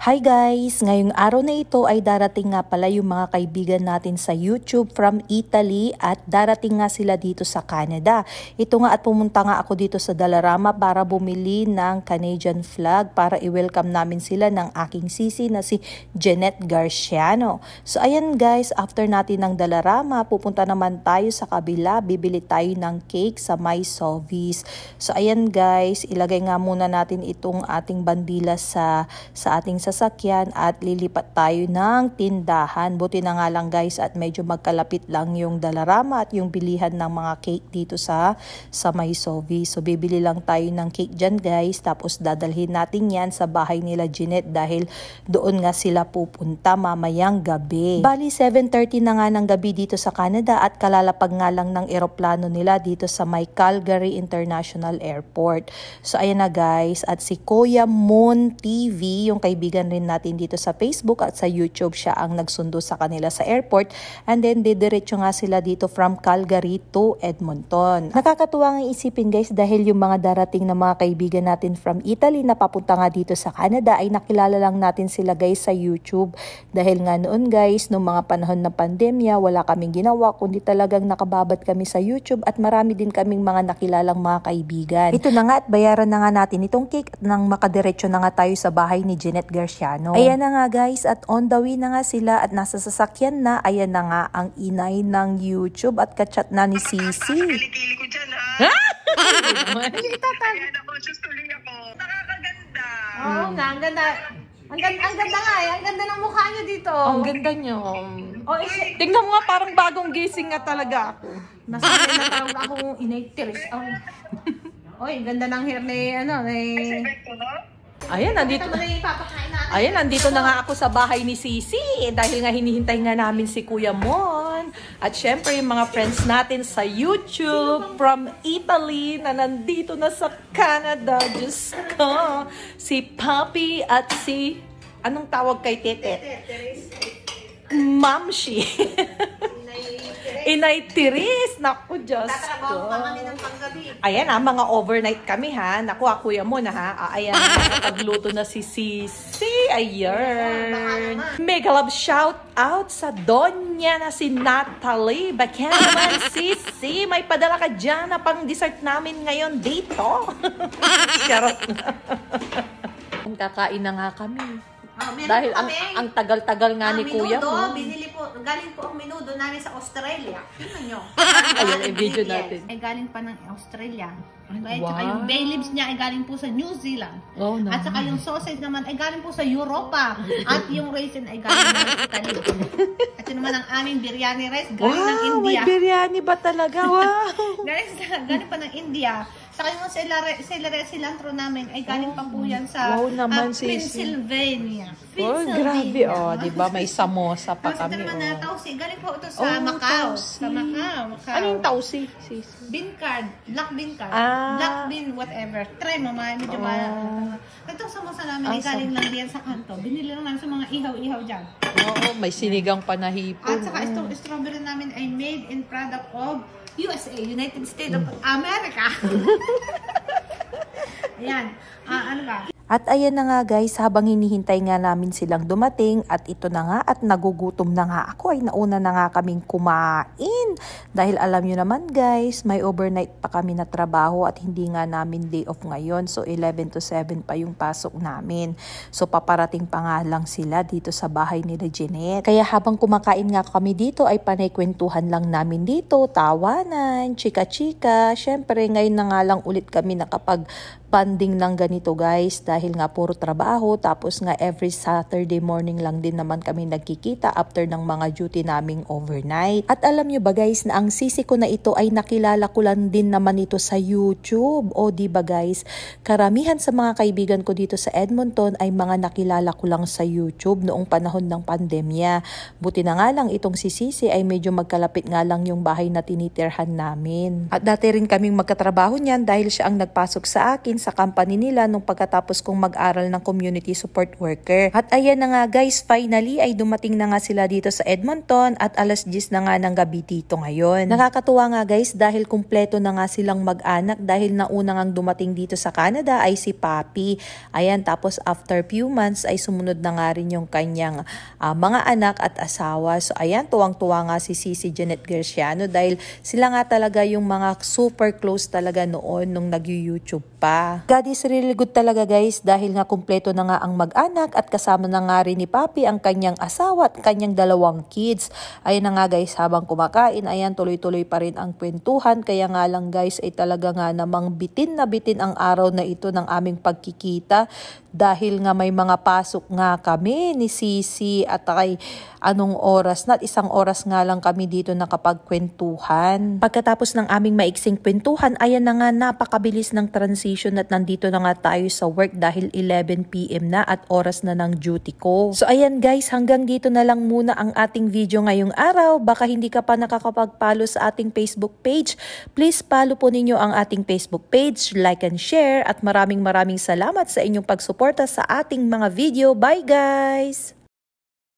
Hi guys! Ngayong araw na ito ay darating nga pala yung mga kaibigan natin sa YouTube from Italy at darating nga sila dito sa Canada. Ito nga at pumunta nga ako dito sa Dollarama para bumili ng Canadian flag para i-welcome namin sila ng aking sisi na si Jeanette Garciano. So ayan guys, after natin ng Dollarama, pupunta naman tayo sa kabila, bibili tayo ng cake sa My Sovis. So ayan guys, ilagay nga muna natin itong ating bandila sa ating sasakyan at lilipat tayo ng tindahan. Buti na nga lang guys at medyo magkalapit lang yung Dollarama at yung bilihan ng mga cake dito sa My Sovis. So bibili lang tayo ng cake dyan guys, tapos dadalhin natin yan sa bahay nila Jeanette dahil doon nga sila pupunta mamayang gabi. Bali 7:30 na nga ng gabi dito sa Canada at kalalapag nga lang ng eroplano nila dito sa may Calgary International Airport. So ayan na guys, at si Kuya Moon TV, yung kaibigan rin natin dito sa Facebook at sa YouTube, siya ang nagsundo sa kanila sa airport and then didiretso nga sila dito from Calgary to Edmonton. Nakakatuwa nga isipin guys dahil yung mga darating na mga kaibigan natin from Italy na papunta nga dito sa Canada ay nakilala lang natin sila guys sa YouTube dahil nga noon guys noong mga panahon ng pandemya wala kaming ginawa kundi talagang nakababat kami sa YouTube at marami din kaming mga nakilalang mga kaibigan. Ito na nga at bayaran na nga natin itong cake at nang makadiretso na nga tayo sa bahay ni Jeanette Garciano. Ayan na nga guys at on the way na nga sila at nasa sasakyan na. Ayan na nga ang inay ng YouTube at kachat na ni Sisi. Kilikili ko dyan ha. Hindi tatag. Ayan ako, sustuloy ako. Nakakaganda. Oo nga, ang ganda. Ang ganda nga eh. Ang ganda ng mukha niyo dito. Ang ganda niyo. Oh, Tingnan mo nga, parang bagong gising nga talaga ako. nasanay na tawag akong inay-tiris. Oy, ganda ng hair ni, Epekto, no? Ayan, nandito Ito na yung ipapakain natin. Ayan, nandito na nga ako sa bahay ni Sisi dahil nga hinihintay nga namin si Kuya Mon. At syempre yung mga friends natin sa YouTube from Italy na nandito na sa Canada. Diyos ko. Si Papi at si, anong tawag kay Tete? Mamshi. Inay Tiris. Naku, Diyos Tatrabaho ko. pa kami ng panggabi. Ayan mga overnight kami ha. Naku, Kuya mo na ha. Ayan, nakapagluto na si Sisi. Ayan. Mega love shout out sa Donya na si Natalie. Baka naman, Sisi, may padala ka dyan na pang dessert namin ngayon dito. Charot. Kakain na nga kami. Dahil ang tagal-tagal nga ni Kuya mo. Binili po, galing po ang menudo namin sa Australia. Tingnan nyo. Ayan, i-video natin. Ay galing pa ng Australia. Ay, At saka wow. yung bay leaves niya ay galing po sa New Zealand. Oh, no. At saka yung sausage naman ay galing po sa Europa. At yung raisin ay galing ng Italy. At yun naman ang aming biryani rice galing ng Wow, India. may biryani ba talaga? Wow. Galing pa ng India. Saka yung celery cilantro namin ay galing pa po yan sa Wow naman, Sisi. Pennsylvania. Oh, grabe. Oh, di ba may samosa pa Tapos ito kami. naman na Oh. tausi. Galing po ito sa Oh, Macau. tausi. Sa Macau. Ano yung tausi? Sis? Bean card. Black bean card. Ah. Black bean whatever. Try mo, medyo itong samosa namin ay galing lang diyan sa kanto. Binili lang namin sa mga ihaw-ihaw dyan. Oo, may sinigang panahipon. At saka itong strawberry namin ay made in product of USA, United States of America. Ayan. Ano ba? At ayan na nga guys, habang hinihintay nga namin silang dumating at ito na nga at nagugutom na nga ako ay nauna na nga kaming kumain. Dahil alam nyo naman guys, may overnight pa kami na trabaho at hindi nga namin day off ngayon. So 11 to 7 pa yung pasok namin. So paparating pa nga lang sila dito sa bahay nila Jeanette. Kaya habang kumakain nga kami dito ay panay-kwentuhan lang namin dito, tawanan, chika-chika. Syempre ngayon na nga lang ulit kami nakapag-banding ng ganito guys dahil nga puro trabaho tapos nga every Saturday morning lang din naman kami nagkikita after ng mga duty naming overnight. At alam nyo ba guys na ang sisi ko na ito ay nakilala ko lang din naman ito sa YouTube. O di ba guys, karamihan sa mga kaibigan ko dito sa Edmonton ay mga nakilala ko lang sa YouTube noong panahon ng pandemya. Buti na nga lang itong si Sisi ay medyo magkalapit nga lang yung bahay na tinitirhan namin. At dati rin kaming magkatrabaho niyan dahil siya ang nagpasok sa akin rin sa company nila nung pagkatapos kong mag-aral ng community support worker. At ayan na nga guys, finally ay dumating na nga sila dito sa Edmonton at alas 10 na nga ng gabi dito ngayon. Nakakatuwa nga guys dahil kumpleto na nga silang mag-anak dahil nauna ngang dumating dito sa Canada ay si Papi. Ayan, tapos after few months ay sumunod na nga rin yung kanyang mga anak at asawa. So ayan, tuwang-tuwa nga si Sisi Janet Gerciano dahil sila nga talaga yung mga super close talaga noon nung nag-YouTube pa. God is really good talaga guys dahil nga kumpleto na nga ang mag-anak at kasama na nga rin ni Papi ang kanyang asawa at kanyang 2 kids. Ayan na nga guys, habang kumakain, ayan tuloy-tuloy pa rin ang kwentuhan. Kaya nga lang guys ay talaga nga namang bitin na bitin ang araw na ito ng aming pagkikita dahil nga may mga pasok nga kami ni Sisi at kay anong oras na, 1 oras nga lang kami dito nakapagkwentuhan. Pagkatapos ng aming maiksing kwentuhan, ayan na nga napakabilis ng transition at nandito na nga tayo sa work dahil 11 PM na at oras na ng duty ko. So ayan guys, hanggang dito na lang muna ang ating video ngayong araw. Baka hindi ka pa nakakapag-follow sa ating Facebook page, please follow po ninyo ang ating Facebook page, like and share at maraming salamat sa inyong pagsuporta sa ating mga video. Bye guys!